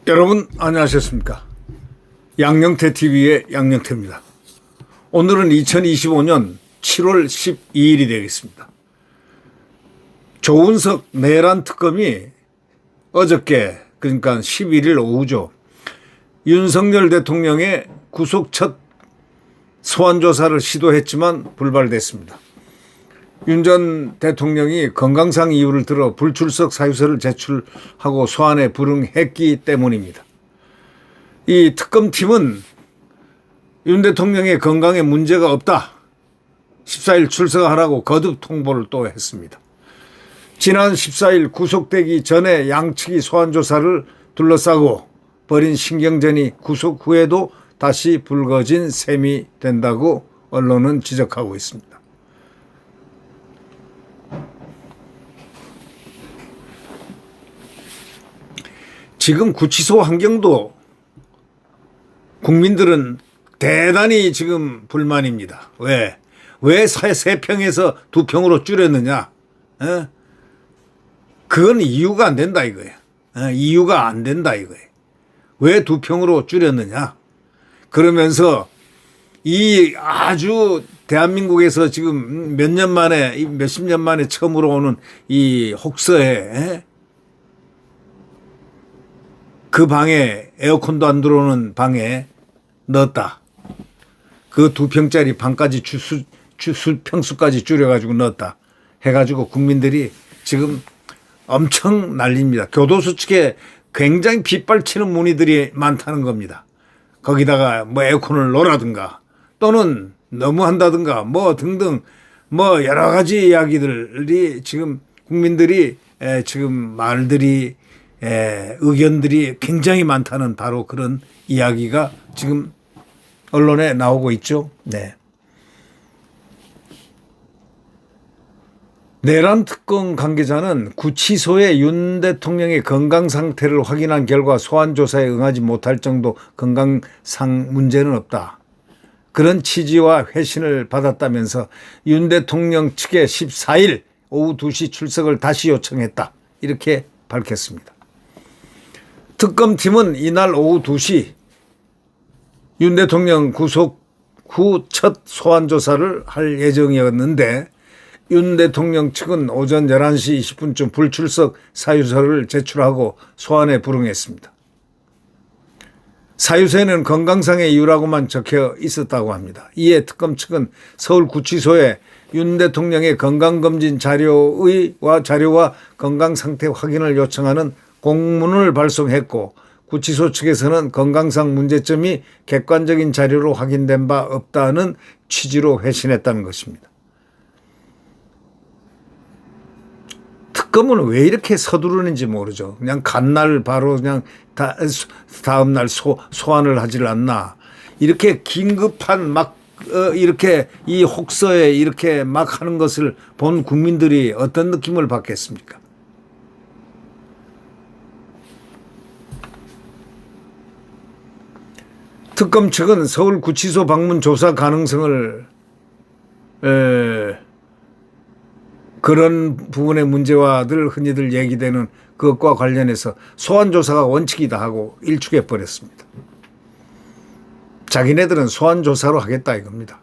여러분 안녕하셨습니까? 양영태 TV의 양영태입니다. 오늘은 2025년 7월 12일이 되겠습니다. 조은석 내란 특검이 어저께 그러니까 11일 오후죠. 윤석열 대통령의 구속 첫 소환 조사를 시도했지만 불발됐습니다. 윤 전 대통령이 건강상 이유를 들어 불출석 사유서를 제출하고 소환에 불응했기 때문입니다. 이 특검팀은 윤 대통령의 건강에 문제가 없다. 14일 출석하라고 거듭 통보를 또 했습니다. 지난 14일 구속되기 전에 양측이 소환 조사를 둘러싸고 벌인 신경전이 구속 후에도 다시 불거진 셈이 된다고 언론은 지적하고 있습니다. 지금 구치소 환경도 국민들은 대단히 지금 불만입니다. 왜 3평에서 2평으로 줄였느냐? 그건 이유가 안 된다 이거예요. 이유가 안 된다 이거예요. 왜 2평으로 줄였느냐? 그러면서 이 아주 대한민국에서 지금 몇십 년 만에 처음으로 오는 이 혹서에 그 방에 에어컨도 안 들어오는 방에 넣었다. 그 2평짜리 방까지 평수까지 줄여가지고 넣었다. 해가지고 국민들이 지금 엄청 난립니다. 교도소 측에 굉장히 빗발치는 문의들이 많다는 겁니다. 거기다가 뭐 에어컨을 놓으라든가 또는 너무 한다든가 뭐 등등 뭐 여러 가지 이야기들이 지금 국민들이 지금 말들이 의견들이 굉장히 많다는 바로 그런 이야기가 지금 언론에 나오고 있죠. 네. 내란 특검 관계자는 구치소에 윤 대통령의 건강 상태를 확인한 결과 소환 조사에 응하지 못할 정도 건강상 문제는 없다. 그런 취지와 회신을 받았다면서 윤 대통령 측에 14일 오후 2시 출석을 다시 요청했다. 이렇게 밝혔습니다. 특검팀은 이날 오후 2시 윤 대통령 구속 후 첫 소환 조사를 할 예정이었는데 윤 대통령 측은 오전 11시 20분쯤 불출석 사유서를 제출하고 소환에 불응했습니다. 사유서에는 건강상의 이유라고만 적혀 있었다고 합니다. 이에 특검 측은 서울구치소에 윤 대통령의 건강검진 자료와 건강상태 확인을 요청하는 공문을 발송했고 구치소 측에서는 건강상 문제점이 객관적인 자료로 확인된 바 없다는 취지로 회신했다는 것입니다. 특검은 왜 이렇게 서두르는지 모르죠. 그냥 간날 바로 그냥 다음 날 소환을 하질 않나. 이렇게 긴급한 이렇게 이 혹서에 이렇게 막 하는 것을 본 국민들이 어떤 느낌을 받겠습니까? 특검 측은 서울구치소 방문 조사 가능성을 그런 부분의 문제와들 흔히들 얘기되는 그것과 관련해서 소환 조사가 원칙이다 하고 일축해 버렸습니다. 자기네들은 소환 조사로 하겠다 이겁니다.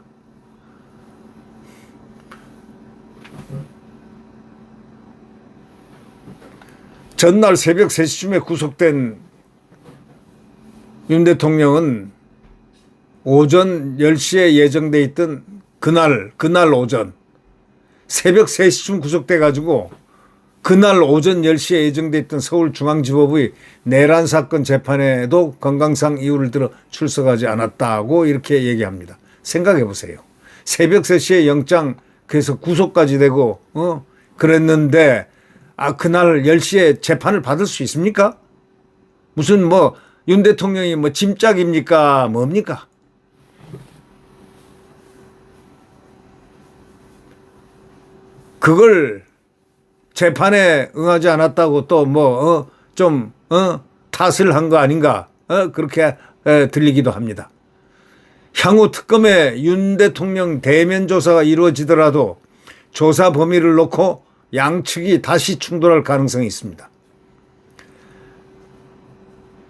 전날 새벽 3시쯤에 구속된 윤 대통령은 오전 10시에 예정돼 있던 그날 오전 새벽 3시쯤 구속돼 가지고 그날 오전 10시에 예정돼 있던 서울중앙지법의 내란 사건 재판에도 건강상 이유를 들어 출석하지 않았다고 이렇게 얘기합니다. 생각해 보세요. 새벽 3시에 영장 그래서 구속까지 되고 그랬는데 그날 10시에 재판을 받을 수 있습니까? 무슨 윤 대통령이 짐짝입니까? 뭡니까? 그걸 재판에 응하지 않았다고 또 탓을 한 거 아닌가? 그렇게 들리기도 합니다. 향후 특검에 윤 대통령 대면 조사가 이루어지더라도 조사 범위를 놓고 양측이 다시 충돌할 가능성이 있습니다.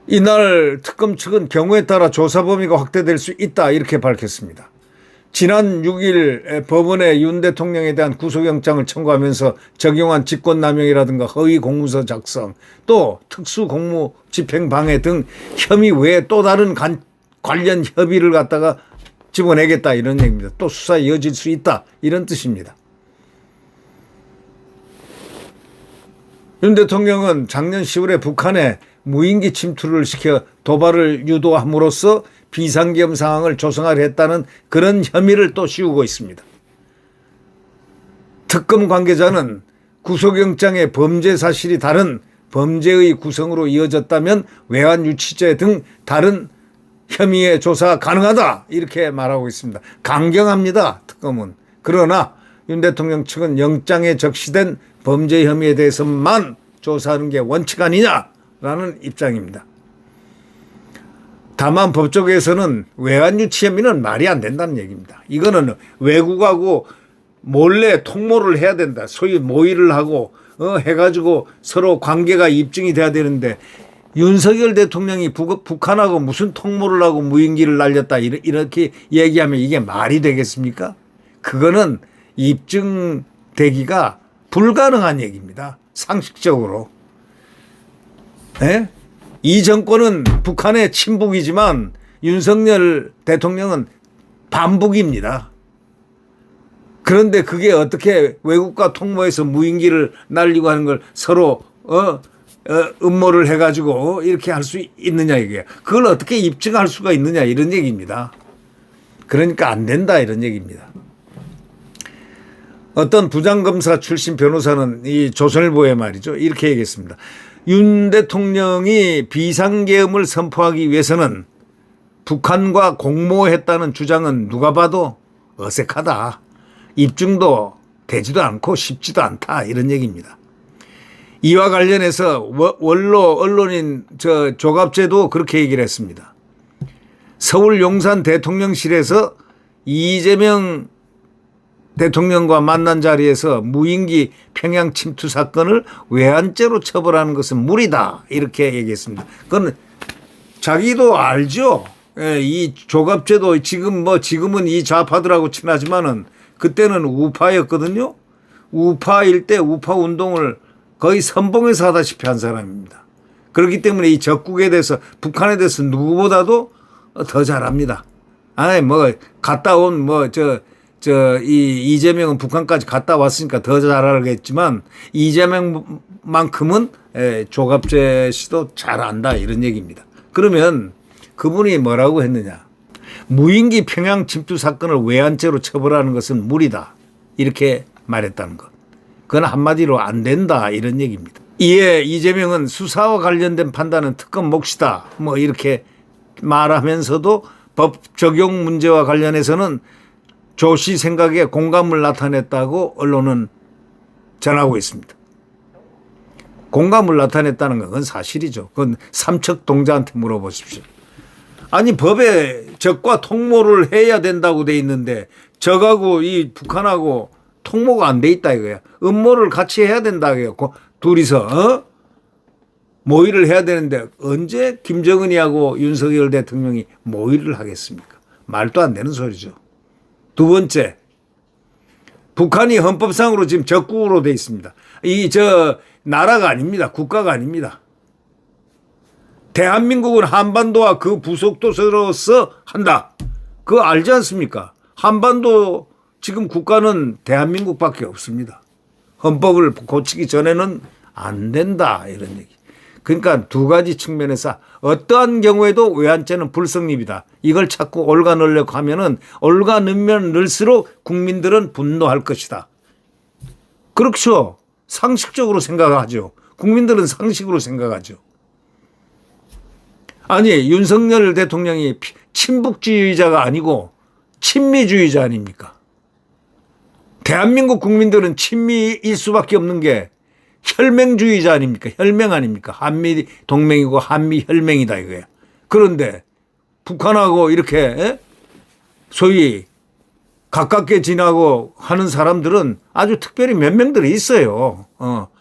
이날 특검 측은 경우에 따라 조사 범위가 확대될 수 있다 이렇게 밝혔습니다. 지난 6일 법원에 윤 대통령에 대한 구속영장을 청구하면서 적용한 직권남용이라든가 허위 공문서 작성, 또 특수공무집행방해 등 혐의 외에 또 다른 관련 협의를 갖다가 집어내겠다 이런 얘기입니다. 또 수사에 이어질 수 있다 이런 뜻입니다. 윤 대통령은 작년 10월에 북한에 무인기 침투를 시켜 도발을 유도함으로써 비상계엄 상황을 조성하려 했다는 그런 혐의를 또 씌우고 있습니다. 특검 관계자는 구속영장의 범죄 사실이 다른 범죄의 구성으로 이어졌다면 외환 유치죄 등 다른 혐의의 조사가 가능하다 이렇게 말하고 있습니다. 강경합니다. 특검은. 그러나 윤 대통령 측은 영장에 적시된 범죄 혐의에 대해서만 조사하는 게 원칙 아니냐라는 입장입니다. 다만 법조계에서는 외환유치 혐의는 말이 안 된다는 얘기입니다. 이거는 외국하고 몰래 통모를 해야 된다. 소위 모의를 하고 해가지고 서로 관계가 입증이 돼야 되는데 윤석열 대통령이 북한하고 무슨 통모를 하고 무인기를 날렸다 이렇게 얘기하면 이게 말이 되겠습니까? 그거는 입증되기가 불가능한 얘기입니다. 상식적으로. 네? 이 정권은 북한의 친북이지만 윤석열 대통령은 반북입니다. 그런데 그게 어떻게 외국과 통모해서 무인기를 날리고 하는 걸 서로 음모를 해가지고 이렇게 할 수 있느냐 이게. 그걸 어떻게 입증할 수가 있느냐 이런 얘기입니다. 그러니까 안 된다 이런 얘기입니다. 어떤 부장검사 출신 변호사는 이 조선일보에 말이죠. 이렇게 얘기했습니다. 윤 대통령이 비상계엄을 선포하기 위해서는 북한과 공모했다는 주장은 누가 봐도 어색하다. 입증도 되지도 않고 쉽지도 않다. 이런 얘기입니다. 이와 관련해서 원로 언론인 조갑재도 그렇게 얘기를 했습니다. 서울 용산 대통령실에서 이재명 대통령과 만난 자리에서 무인기 평양 침투 사건을 외환죄로 처벌하는 것은 무리다. 이렇게 얘기했습니다. 그건 자기도 알죠. 예, 이 조갑재도 지금은 이 좌파들하고 친하지만은 그때는 우파였거든요. 우파일 때 우파 운동을 거의 선봉에서 하다시피 한 사람입니다. 그렇기 때문에 이 적국에 대해서 북한에 대해서 누구보다도 더 잘합니다. 아니 갔다 온 이 이재명은 북한까지 갔다 왔으니까 더 잘 알겠지만 이재명만큼은 조갑재 씨도 잘 안다 이런 얘기입니다. 그러면 그분이 뭐라고 했느냐. 무인기 평양 침투 사건을 외환죄로 처벌하는 것은 무리다. 이렇게 말했다는 것. 그건 한마디로 안 된다 이런 얘기입니다. 이에 이재명은 수사와 관련된 판단은 특검 몫이다. 이렇게 말하면서도 법 적용 문제와 관련해서는 조 씨 생각에 공감을 나타냈다고 언론은 전하고 있습니다. 공감을 나타냈다는 건 사실이죠. 그건 삼척동자한테 물어보십시오. 아니 법에 적과 통모를 해야 된다고 돼 있는데 적하고 이 북한하고 통모가 안 돼 있다 이거야. 음모를 같이 해야 된다 이거야. 둘이서 모의를 해야 되는데 언제 김정은이하고 윤석열 대통령이 모의를 하겠습니까? 말도 안 되는 소리죠. 두 번째, 북한이 헌법상으로 지금 적국으로 돼 있습니다. 나라가 아닙니다. 국가가 아닙니다. 대한민국은 한반도와 그 부속도서로서 한다. 그거 알지 않습니까? 한반도 지금 국가는 대한민국밖에 없습니다. 헌법을 고치기 전에는 안 된다 이런 얘기. 그러니까 두 가지 측면에서 어떠한 경우에도 외환죄는 불성립이다. 이걸 자꾸 올가 넣으려고 하면은 올가 넣으면 넣을수록 국민들은 분노할 것이다. 그렇죠. 상식적으로 생각하죠. 국민들은 상식으로 생각하죠. 아니 윤석열 대통령이 친북주의자가 아니고 친미주의자 아닙니까? 대한민국 국민들은 친미일 수밖에 없는 게 혈맹주의자 아닙니까? 혈맹 아닙니까? 한미 동맹이고 한미 혈맹이다 이거야. 그런데 북한하고 이렇게 소위 가깝게 지나고 하는 사람들은 아주 특별히 몇 명들이 있어요.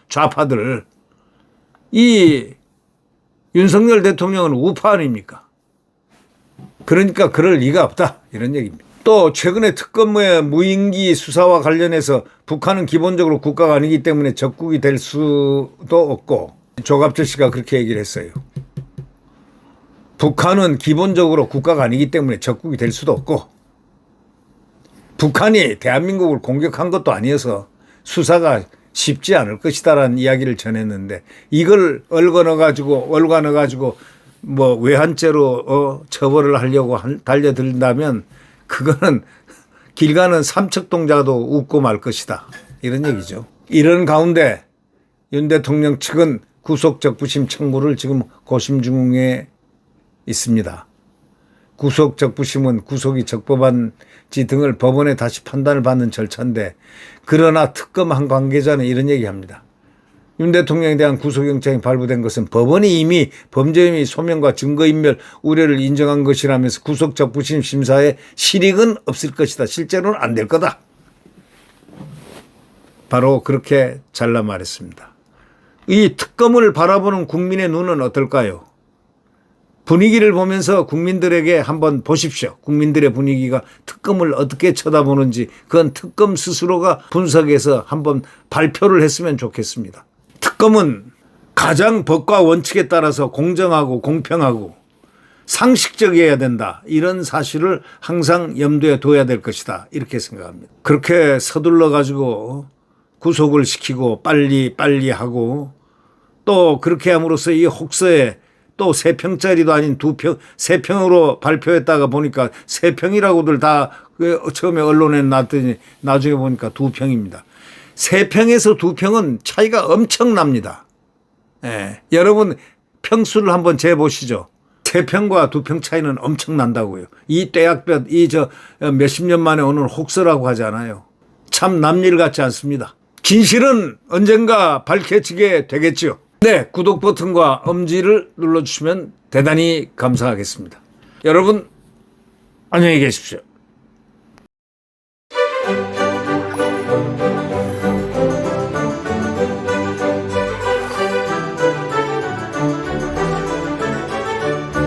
좌파들. 이 윤석열 대통령은 우파 아닙니까? 그러니까 그럴 리가 없다. 이런 얘기입니다. 또 최근에 특검의 무인기 수사와 관련해서 북한은 기본적으로 국가가 아니기 때문에 적국이 될 수도 없고, 조갑철 씨가 그렇게 얘기를 했어요. 북한은 기본적으로 국가가 아니기 때문에 적국이 될 수도 없고, 북한이 대한민국을 공격한 것도 아니어서 수사가 쉽지 않을 것이다라는 이야기를 전했는데, 이걸 얽어넣어가지고 뭐 외환죄로 처벌을 하려고 달려든다면 그거는 길 가는 삼척동자도 웃고 말 것이다. 이런 얘기죠. 이런 가운데 윤 대통령 측은 구속적부심 청구를 지금 고심 중에 있습니다. 구속적부심은 구속이 적법한지 등을 법원에 다시 판단을 받는 절차인데, 그러나 특검한 관계자는 이런 얘기합니다. 윤 대통령에 대한 구속영장이 발부된 것은 법원이 이미 범죄 혐의 소명과 증거인멸 우려를 인정한 것이라면서 구속적부심 심사에 실익은 없을 것이다. 실제로는 안 될 거다. 바로 그렇게 잘라 말했습니다. 이 특검을 바라보는 국민의 눈은 어떨까요? 분위기를 보면서 국민들에게 한번 보십시오. 국민들의 분위기가 특검을 어떻게 쳐다보는지 그건 특검 스스로가 분석해서 한번 발표를 했으면 좋겠습니다. 특검은 가장 법과 원칙에 따라서 공정하고 공평하고 상식적이어야 된다. 이런 사실을 항상 염두에 둬야 될 것이다. 이렇게 생각합니다. 그렇게 서둘러 가지고 구속을 시키고 빨리 하고, 또 그렇게 함으로써 이 혹서에 또 3평짜리도 아닌 2평, 3평으로 발표했다가 보니까 3평이라고들 다 처음에 언론에 놨더니 나중에 보니까 2평입니다. 3평에서 2평은 차이가 엄청납니다. 예. 여러분 평수를 한번 재보시죠. 3평과 2평 차이는 엄청난다고요. 이 떼약볕, 몇십 년 만에 오는 혹서라고 하잖아요. 참 남일 같지 않습니다. 진실은 언젠가 밝혀지게 되겠죠. 네, 구독 버튼과 엄지를 눌러주시면 대단히 감사하겠습니다. 여러분 안녕히 계십시오.